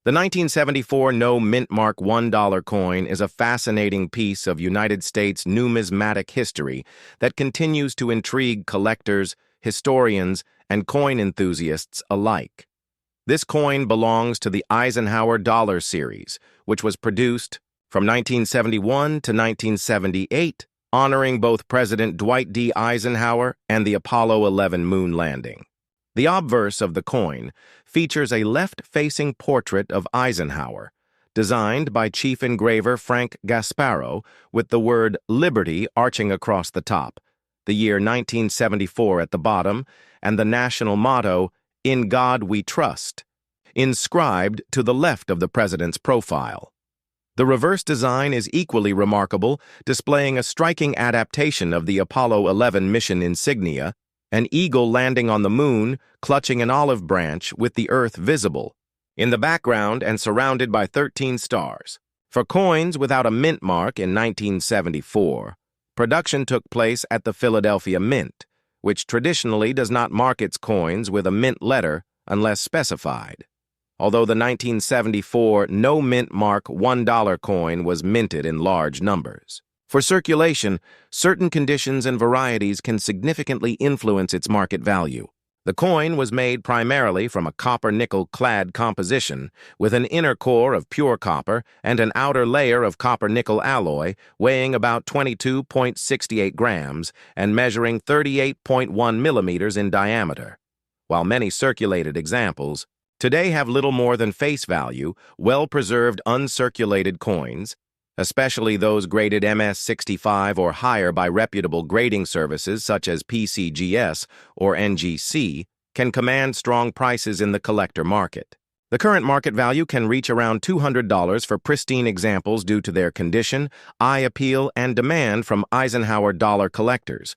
The 1974 No Mint Mark $1 coin is a fascinating piece of United States numismatic history that continues to intrigue collectors, historians, and coin enthusiasts alike. This coin belongs to the Eisenhower dollar series, which was produced from 1971 to 1978, honoring both President Dwight D. Eisenhower and the Apollo 11 moon landing. The obverse of the coin features a left-facing portrait of Eisenhower, designed by chief engraver Frank Gasparo, with the word Liberty arching across the top, the year 1974 at the bottom, and the national motto, "In God We Trust," inscribed to the left of the president's profile. The reverse design is equally remarkable, displaying a striking adaptation of the Apollo 11 mission insignia, an eagle landing on the moon, clutching an olive branch with the Earth visible, in the background and surrounded by 13 stars. For coins without a mint mark in 1974, production took place at the Philadelphia Mint, which traditionally does not mark its coins with a mint letter unless specified. Although the 1974 No Mint Mark $1 coin was minted in large numbers. For circulation, certain conditions and varieties can significantly influence its market value. The coin was made primarily from a copper-nickel clad composition, with an inner core of pure copper and an outer layer of copper-nickel alloy weighing about 22.68 grams and measuring 38.1 millimeters in diameter. While many circulated examples today have little more than face value, well-preserved uncirculated coins, especially those graded MS-65 or higher by reputable grading services such as PCGS or NGC, can command strong prices in the collector market. The current market value can reach around $200 for pristine examples due to their condition, eye appeal, and demand from Eisenhower dollar collectors.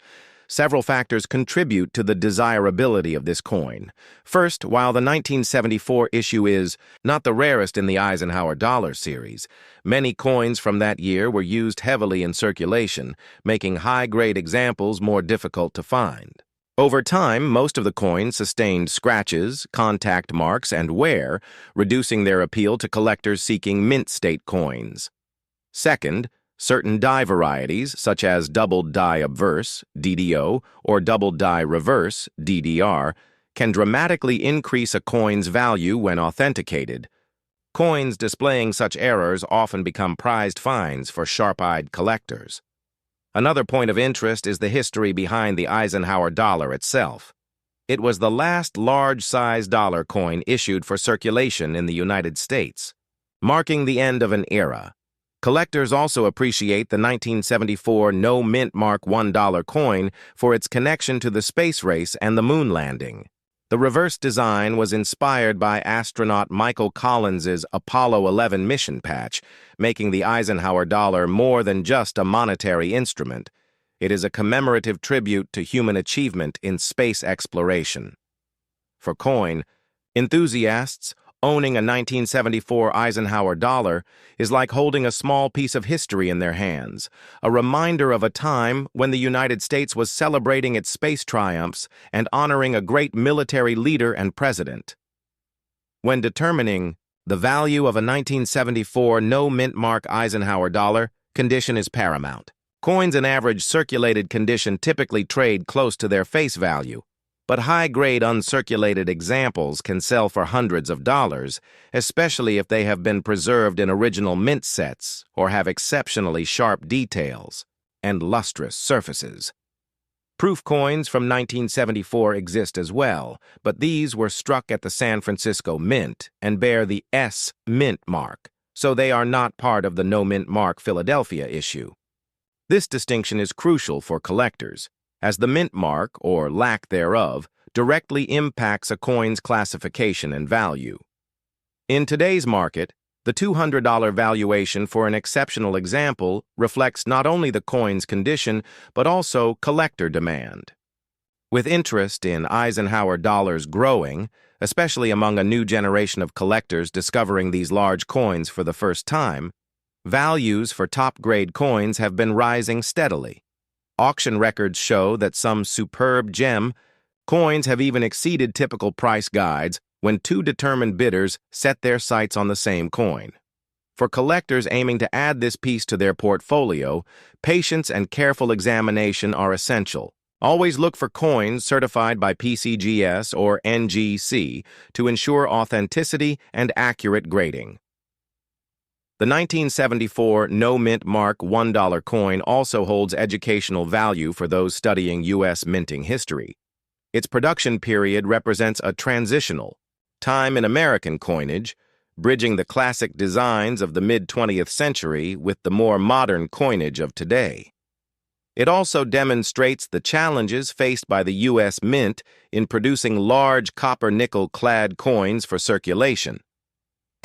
Several factors contribute to the desirability of this coin. First, while the 1974 issue is not the rarest in the Eisenhower dollar series, many coins from that year were used heavily in circulation, making high-grade examples more difficult to find. Over time, most of the coins sustained scratches, contact marks, and wear, reducing their appeal to collectors seeking mint-state coins. Second, certain die varieties, such as doubled die obverse, DDO, or doubled die reverse, DDR, can dramatically increase a coin's value when authenticated. Coins displaying such errors often become prized finds for sharp-eyed collectors. Another point of interest is the history behind the Eisenhower dollar itself. It was the last large-size dollar coin issued for circulation in the United States, marking the end of an era. Collectors also appreciate the 1974 No Mint Mark $1 coin for its connection to the space race and the moon landing. The reverse design was inspired by astronaut Michael Collins's Apollo 11 mission patch, making the Eisenhower dollar more than just a monetary instrument. It is a commemorative tribute to human achievement in space exploration. For coin enthusiasts, owning a 1974 Eisenhower dollar is like holding a small piece of history in their hands, a reminder of a time when the United States was celebrating its space triumphs and honoring a great military leader and president. When determining the value of a 1974 No Mint Mark Eisenhower dollar, condition is paramount. Coins in average circulated condition typically trade close to their face value, but high-grade uncirculated examples can sell for hundreds of dollars, especially if they have been preserved in original mint sets or have exceptionally sharp details and lustrous surfaces. Proof coins from 1974 exist as well, but these were struck at the San Francisco Mint and bear the S Mint mark, so they are not part of the No Mint Mark Philadelphia issue. This distinction is crucial for collectors, as the mint mark, or lack thereof, directly impacts a coin's classification and value. In today's market, the $200 valuation for an exceptional example reflects not only the coin's condition, but also collector demand. With interest in Eisenhower dollars growing, especially among a new generation of collectors discovering these large coins for the first time, values for top-grade coins have been rising steadily. Auction records show that some superb gem coins have even exceeded typical price guides, when two determined bidders set their sights on the same coin. For collectors aiming to add this piece to their portfolio, patience and careful examination are essential. Always look for coins certified by PCGS or NGC to ensure authenticity and accurate grading. The 1974 No Mint Mark $1 coin also holds educational value for those studying U.S. minting history. Its production period represents a transitional time in American coinage, bridging the classic designs of the mid-20th century with the more modern coinage of today. It also demonstrates the challenges faced by the U.S. Mint in producing large copper-nickel-clad coins for circulation,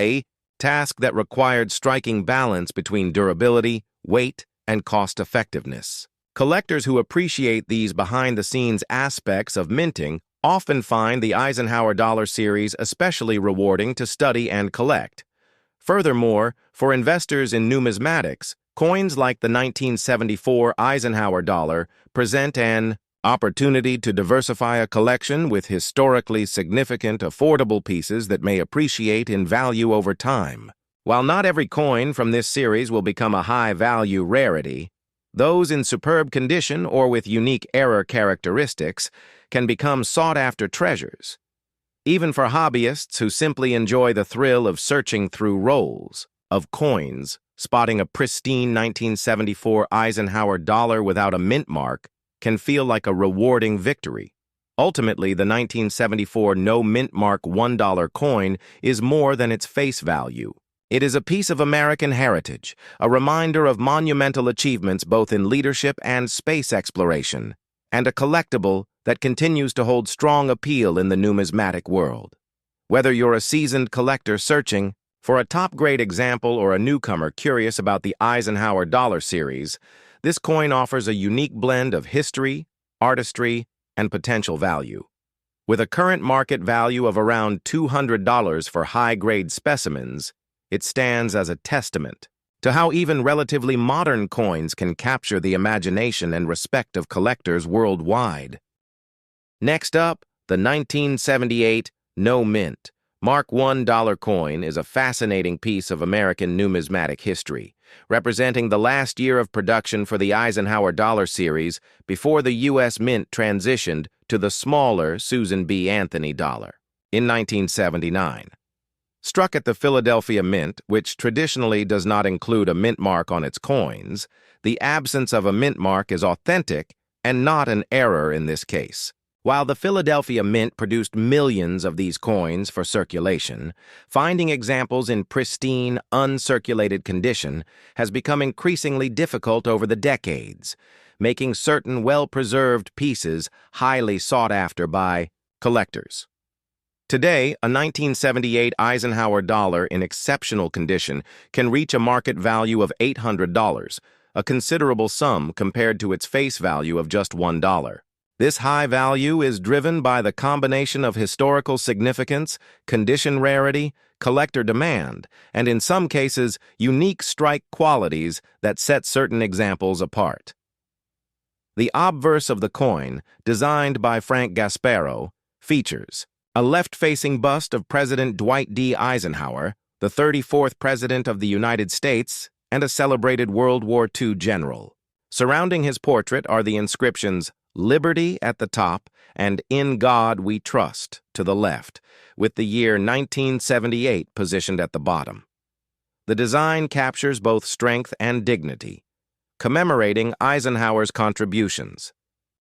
a task that required striking balance between durability, weight, and cost-effectiveness. Collectors who appreciate these behind-the-scenes aspects of minting often find the Eisenhower dollar series especially rewarding to study and collect. Furthermore, for investors in numismatics, coins like the 1974 Eisenhower dollar present an opportunity to diversify a collection with historically significant, affordable pieces that may appreciate in value over time. While not every coin from this series will become a high-value rarity, those in superb condition or with unique error characteristics can become sought-after treasures. Even for hobbyists who simply enjoy the thrill of searching through rolls of coins, spotting a pristine 1974 Eisenhower dollar without a mint mark can feel like a rewarding victory. Ultimately, the 1974 No Mint Mark $1 coin is more than its face value. It is a piece of American heritage, a reminder of monumental achievements both in leadership and space exploration, and a collectible that continues to hold strong appeal in the numismatic world. Whether you're a seasoned collector searching for a top-grade example or a newcomer curious about the Eisenhower dollar series, this coin offers a unique blend of history, artistry, and potential value. With a current market value of around $200 for high-grade specimens, it stands as a testament to how even relatively modern coins can capture the imagination and respect of collectors worldwide. Next up, the 1978 No Mint Mark $1 coin is a fascinating piece of American numismatic history, representing the last year of production for the Eisenhower dollar series before the U.S. Mint transitioned to the smaller Susan B. Anthony dollar in 1979. Struck at the Philadelphia Mint, which traditionally does not include a mint mark on its coins, the absence of a mint mark is authentic and not an error in this case. While the Philadelphia Mint produced millions of these coins for circulation, finding examples in pristine, uncirculated condition has become increasingly difficult over the decades, making certain well-preserved pieces highly sought after by collectors. Today, a 1978 Eisenhower dollar in exceptional condition can reach a market value of $800, a considerable sum compared to its face value of just $1. This high value is driven by the combination of historical significance, condition rarity, collector demand, and in some cases, unique strike qualities that set certain examples apart. The obverse of the coin, designed by Frank Gasparo, features a left-facing bust of President Dwight D. Eisenhower, the 34th President of the United States, and a celebrated World War II general. Surrounding his portrait are the inscriptions Liberty at the top and In God We Trust to the left, with the year 1978 positioned at the bottom. The design captures both strength and dignity, commemorating Eisenhower's contributions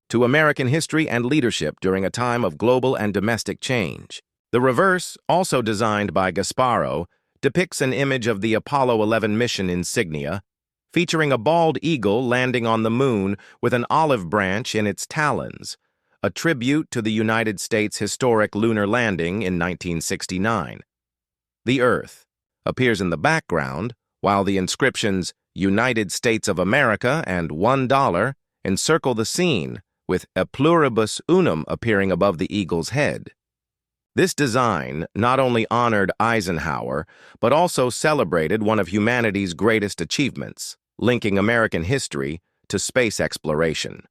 to American history and leadership during a time of global and domestic change. The reverse, also designed by Gasparo, depicts an image of the Apollo 11 mission insignia, featuring a bald eagle landing on the moon with an olive branch in its talons, a tribute to the United States' historic lunar landing in 1969. The Earth appears in the background, while the inscriptions United States of America and $1 encircle the scene, with E pluribus unum appearing above the eagle's head. This design not only honored Eisenhower, but also celebrated one of humanity's greatest achievements, linking American history to space exploration.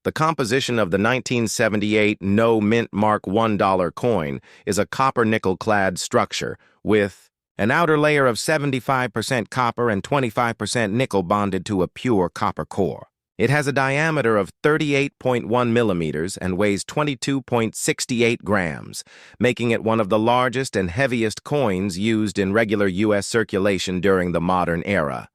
The composition of the 1978 No Mint Mark $1 coin is a copper-nickel-clad structure with an outer layer of 75% copper and 25% nickel bonded to a pure copper core. It has a diameter of 38.1 millimeters and weighs 22.68 grams, making it one of the largest and heaviest coins used in regular U.S. circulation during the modern era.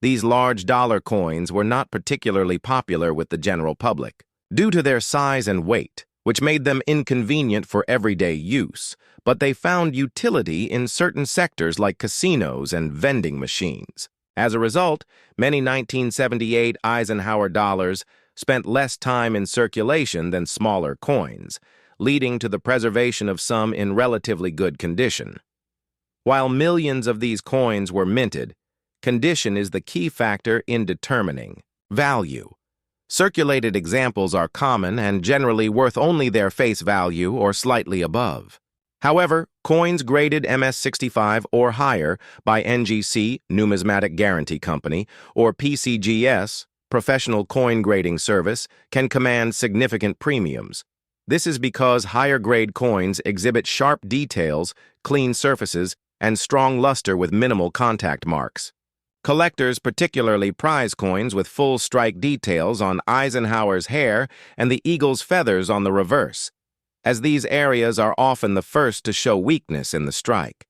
These large dollar coins were not particularly popular with the general public, due to their size and weight, which made them inconvenient for everyday use, but they found utility in certain sectors like casinos and vending machines. As a result, many 1978 Eisenhower dollars spent less time in circulation than smaller coins, leading to the preservation of some in relatively good condition. While millions of these coins were minted, condition is the key factor in determining value. Circulated examples are common and generally worth only their face value or slightly above. However, coins graded MS-65 or higher by NGC, Numismatic Guarantee Company, or PCGS, Professional Coin Grading Service, can command significant premiums. This is because higher-grade coins exhibit sharp details, clean surfaces, and strong luster with minimal contact marks. Collectors particularly prize coins with full strike details on Eisenhower's hair and the eagle's feathers on the reverse, as these areas are often the first to show weakness in the strike.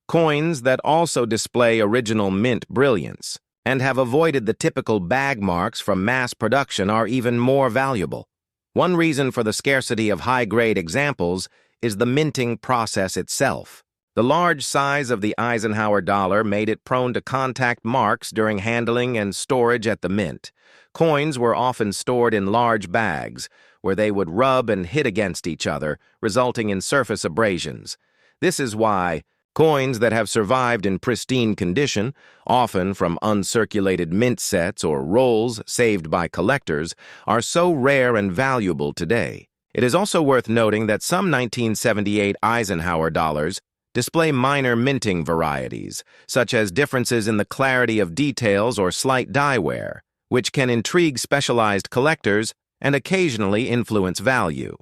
Coins that also display original mint brilliance and have avoided the typical bag marks from mass production are even more valuable. One reason for the scarcity of high-grade examples is the minting process itself. The large size of the Eisenhower dollar made it prone to contact marks during handling and storage at the mint. Coins were often stored in large bags, where they would rub and hit against each other, resulting in surface abrasions. This is why coins that have survived in pristine condition, often from uncirculated mint sets or rolls saved by collectors, are so rare and valuable today. It is also worth noting that some 1978 Eisenhower dollars display minor minting varieties, such as differences in the clarity of details or slight die wear, which can intrigue specialized collectors and occasionally influence value.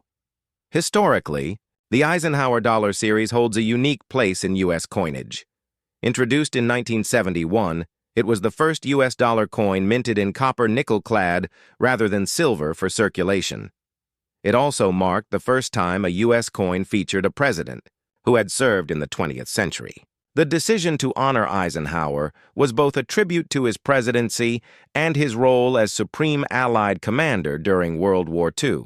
Historically, the Eisenhower dollar series holds a unique place in U.S. coinage. Introduced in 1971, it was the first U.S. dollar coin minted in copper nickel-clad rather than silver for circulation. It also marked the first time a U.S. coin featured a president who had served in the 20th century. The decision to honor Eisenhower was both a tribute to his presidency and his role as Supreme Allied Commander during World War II.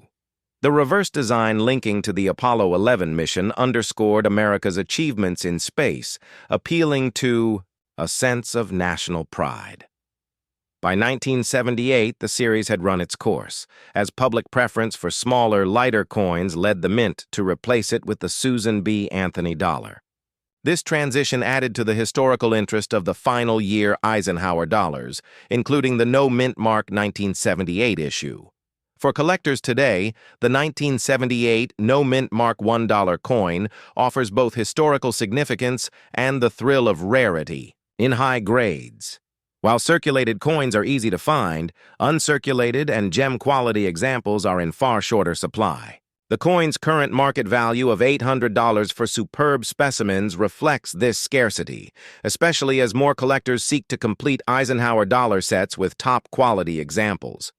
The reverse design linking to the Apollo 11 mission underscored America's achievements in space, appealing to a sense of national pride. By 1978, the series had run its course, as public preference for smaller, lighter coins led the mint to replace it with the Susan B. Anthony dollar. This transition added to the historical interest of the final year Eisenhower dollars, including the No Mint Mark 1978 issue. For collectors today, the 1978 No Mint Mark $1 coin offers both historical significance and the thrill of rarity in high grades. While circulated coins are easy to find, uncirculated and gem-quality examples are in far shorter supply. The coin's current market value of $800 for superb specimens reflects this scarcity, especially as more collectors seek to complete Eisenhower dollar sets with top-quality examples.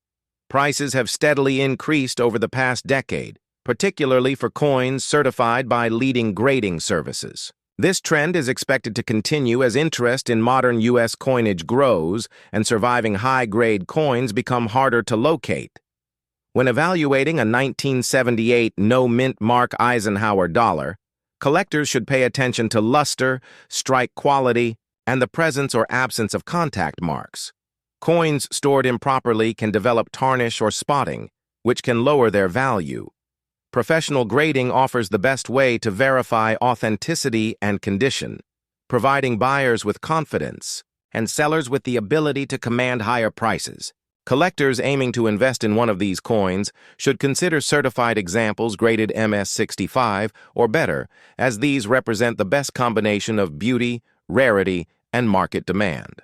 Prices have steadily increased over the past decade, particularly for coins certified by leading grading services. This trend is expected to continue as interest in modern U.S. coinage grows and surviving high-grade coins become harder to locate. When evaluating a 1978 No Mint Mark Eisenhower dollar, collectors should pay attention to luster, strike quality, and the presence or absence of contact marks. Coins stored improperly can develop tarnish or spotting, which can lower their value. Professional grading offers the best way to verify authenticity and condition, providing buyers with confidence and sellers with the ability to command higher prices. Collectors aiming to invest in one of these coins should consider certified examples graded MS-65 or better, as these represent the best combination of beauty, rarity, and market demand.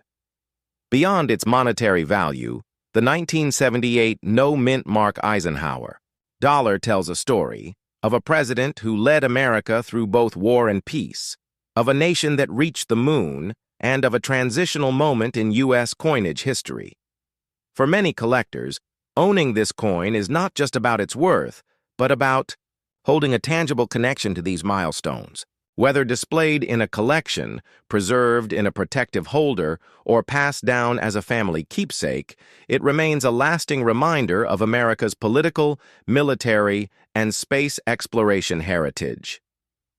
Beyond its monetary value, The 1978 No Mint Mark Eisenhower dollar tells a story of a president who led America through both war and peace, of a nation that reached the moon, and of a transitional moment in U.S. coinage history. For many collectors, owning this coin is not just about its worth, but about holding a tangible connection to these milestones. Whether displayed in a collection, preserved in a protective holder, or passed down as a family keepsake, it remains a lasting reminder of America's political, military, and space exploration heritage.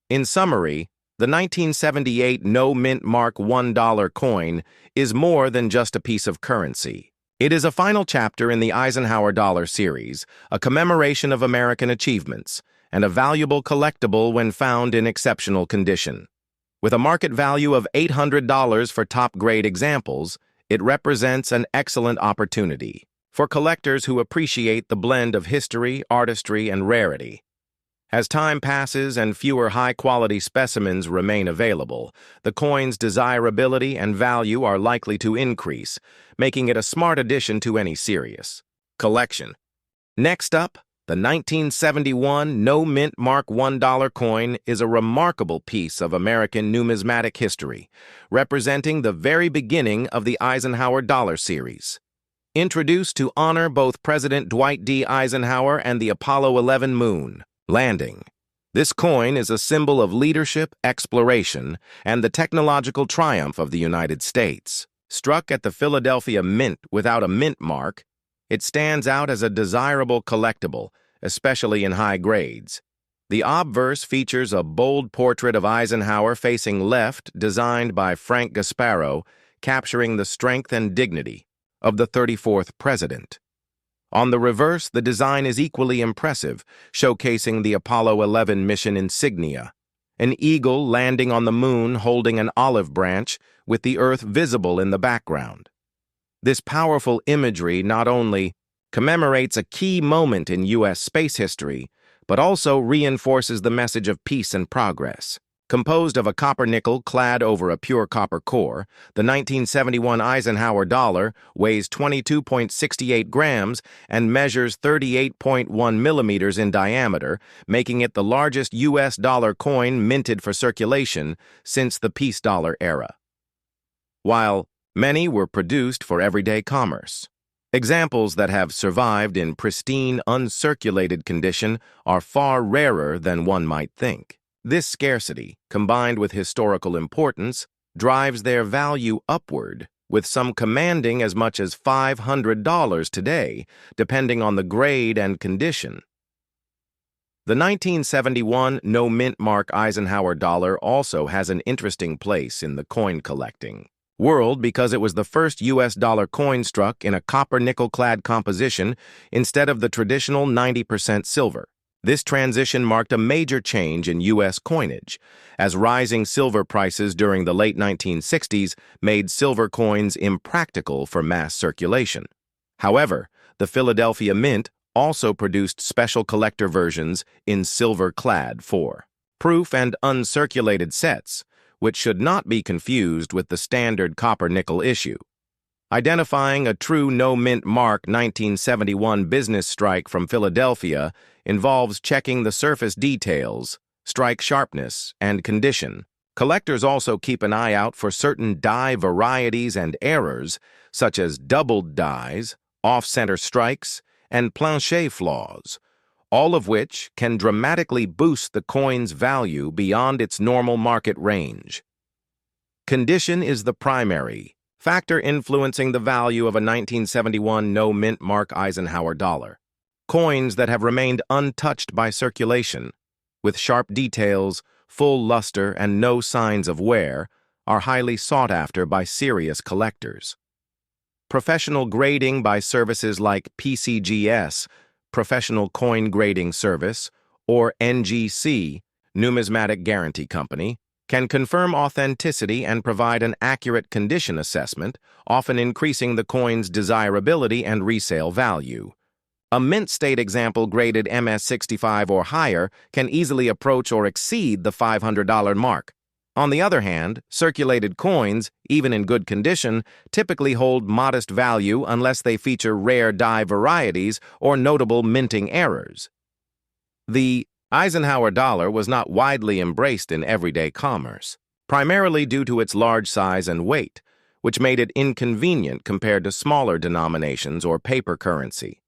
In summary, the 1978 No Mint Mark $1 coin is more than just a piece of currency. It is a final chapter in the Eisenhower dollar series, a commemoration of American achievements, and a valuable collectible when found in exceptional condition. With a market value of $800 for top-grade examples, it represents an excellent opportunity for collectors who appreciate the blend of history, artistry, and rarity. As time passes and fewer high-quality specimens remain available, the coin's desirability and value are likely to increase, making it a smart addition to any serious collection. Next up, the 1971 No Mint Mark $1 coin is a remarkable piece of American numismatic history, representing the very beginning of the Eisenhower dollar series. Introduced to honor both President Dwight D. Eisenhower and the Apollo 11 moon landing, this coin is a symbol of leadership, exploration, and the technological triumph of the United States. Struck at the Philadelphia Mint without a mint mark, it stands out as a desirable collectible, especially in high grades. The obverse features a bold portrait of Eisenhower facing left, designed by Frank Gasparo, capturing the strength and dignity of the 34th president. On the reverse, the design is equally impressive, showcasing the Apollo 11 mission insignia, an eagle landing on the moon holding an olive branch with the Earth visible in the background. This powerful imagery not only commemorates a key moment in U.S. space history, but also reinforces the message of peace and progress. Composed of a copper nickel clad over a pure copper core, the 1971 Eisenhower dollar weighs 22.68 grams and measures 38.1 millimeters in diameter, making it the largest U.S. dollar coin minted for circulation since the peace dollar era. While many were produced for everyday commerce, examples that have survived in pristine, uncirculated condition are far rarer than one might think. This scarcity, combined with historical importance, drives their value upward, with some commanding as much as $500 today, depending on the grade and condition. The 1971 No Mint Mark Eisenhower dollar also has an interesting place in the coin collecting world because it was the first U.S. dollar coin struck in a copper nickel-clad composition instead of the traditional 90% silver. This transition marked a major change in U.S. coinage, as rising silver prices during the late 1960s made silver coins impractical for mass circulation. However, the Philadelphia Mint also produced special collector versions in silver-clad for proof and uncirculated sets, which should not be confused with the standard copper-nickel issue. Identifying a true No Mint Mark 1971 business strike from Philadelphia involves checking the surface details, strike sharpness, and condition. Collectors also keep an eye out for certain die varieties and errors, such as doubled dies, off-center strikes, and planchet flaws, all of which can dramatically boost the coin's value beyond its normal market range. Condition is the primary factor influencing the value of a 1971 No Mint Mark Eisenhower dollar. Coins that have remained untouched by circulation, with sharp details, full luster, and no signs of wear, are highly sought after by serious collectors. Professional grading by services like PCGS, Professional Coin Grading Service, or NGC, Numismatic Guarantee Company, can confirm authenticity and provide an accurate condition assessment, often increasing the coin's desirability and resale value. A mint state example graded MS-65 or higher can easily approach or exceed the $500 mark. On the other hand, circulated coins, even in good condition, typically hold modest value unless they feature rare die varieties or notable minting errors. The Eisenhower dollar was not widely embraced in everyday commerce, primarily due to its large size and weight, which made it inconvenient compared to smaller denominations or paper currency.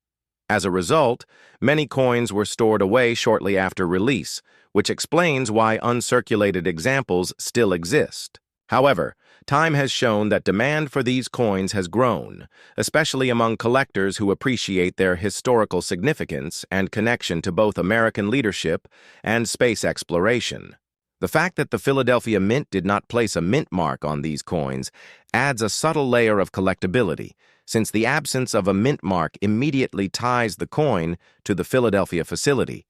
As a result, many coins were stored away shortly after release, which explains why uncirculated examples still exist. However, time has shown that demand for these coins has grown, especially among collectors who appreciate their historical significance and connection to both American leadership and space exploration. The fact that the Philadelphia Mint did not place a mint mark on these coins adds a subtle layer of collectability, since the absence of a mint mark immediately ties the coin to the Philadelphia facility,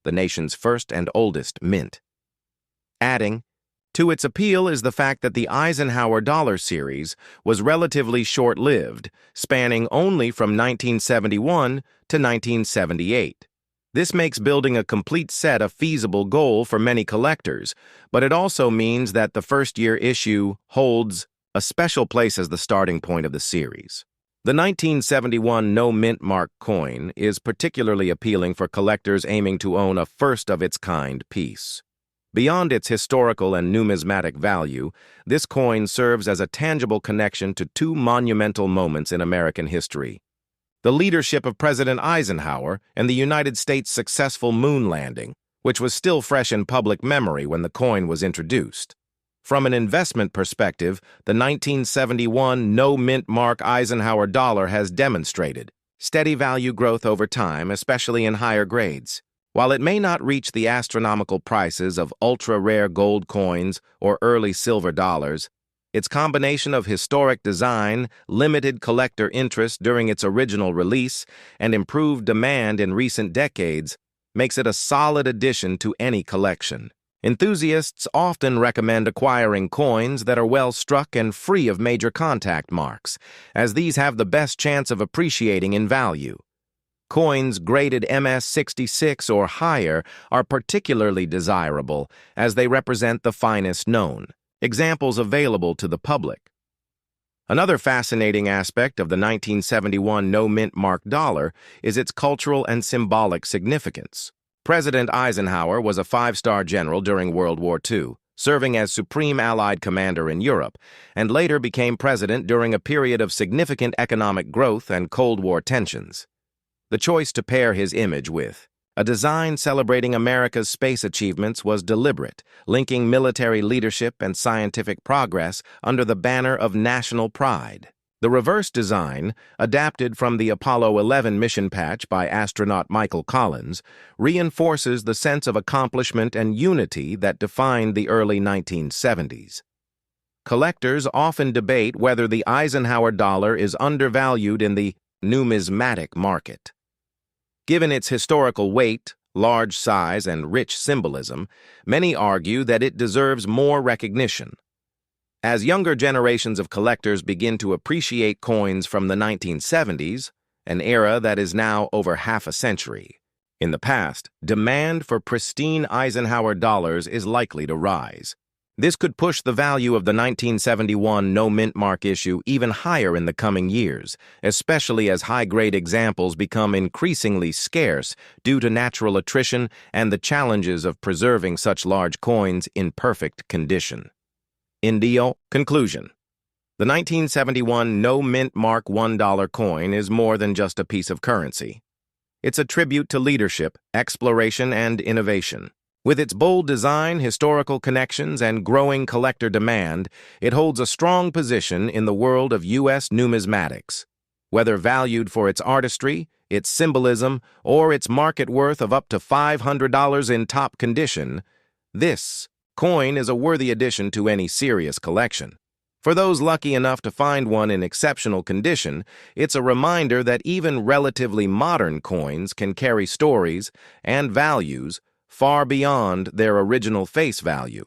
the nation's first and oldest mint. Adding to its appeal is the fact that the Eisenhower dollar series was relatively short-lived, spanning only from 1971 to 1978. This makes building a complete set a feasible goal for many collectors, but it also means that the first-year issue holds a special place as the starting point of the series. The 1971 no mint mark coin is particularly appealing for collectors aiming to own a first-of-its-kind piece. Beyond its historical and numismatic value, this coin serves as a tangible connection to two monumental moments in American history: the leadership of President Eisenhower and the United States' successful moon landing, which was still fresh in public memory when the coin was introduced. From an investment perspective, the 1971 no mint mark Eisenhower dollar has demonstrated steady value growth over time, especially in higher grades. While it may not reach the astronomical prices of ultra-rare gold coins or early silver dollars, its combination of historic design, limited collector interest during its original release, and improved demand in recent decades makes it a solid addition to any collection. Enthusiasts often recommend acquiring coins that are well struck and free of major contact marks, as these have the best chance of appreciating in value. Coins graded MS-66 or higher are particularly desirable, as they represent the finest known examples available to the public. Another fascinating aspect of the 1971 no mint mark dollar is its cultural and symbolic significance. President Eisenhower was a five-star general during World War II, serving as Supreme Allied Commander in Europe, and later became president during a period of significant economic growth and Cold War tensions. The choice to pair his image with a design celebrating America's space achievements was deliberate, linking military leadership and scientific progress under the banner of national pride. The reverse design, adapted from the Apollo 11 mission patch by astronaut Michael Collins, reinforces the sense of accomplishment and unity that defined the early 1970s. Collectors often debate whether the Eisenhower dollar is undervalued in the numismatic market. Given its historical weight, large size, and rich symbolism, many argue that it deserves more recognition. As younger generations of collectors begin to appreciate coins from the 1970s, an era that is now over half a century, in the past, demand for pristine Eisenhower dollars is likely to rise. This could push the value of the 1971 no mint mark issue even higher in the coming years, especially as high-grade examples become increasingly scarce due to natural attrition and the challenges of preserving such large coins in perfect condition. Conclusion. The 1971 no mint mark $1 coin is more than just a piece of currency. It's a tribute to leadership, exploration, and innovation. With its bold design, historical connections, and growing collector demand, it holds a strong position in the world of U.S. numismatics. Whether valued for its artistry, its symbolism, or its market worth of up to $500 in top condition, this coin is a worthy addition to any serious collection. For those lucky enough to find one in exceptional condition, it's a reminder that even relatively modern coins can carry stories and values far beyond their original face value.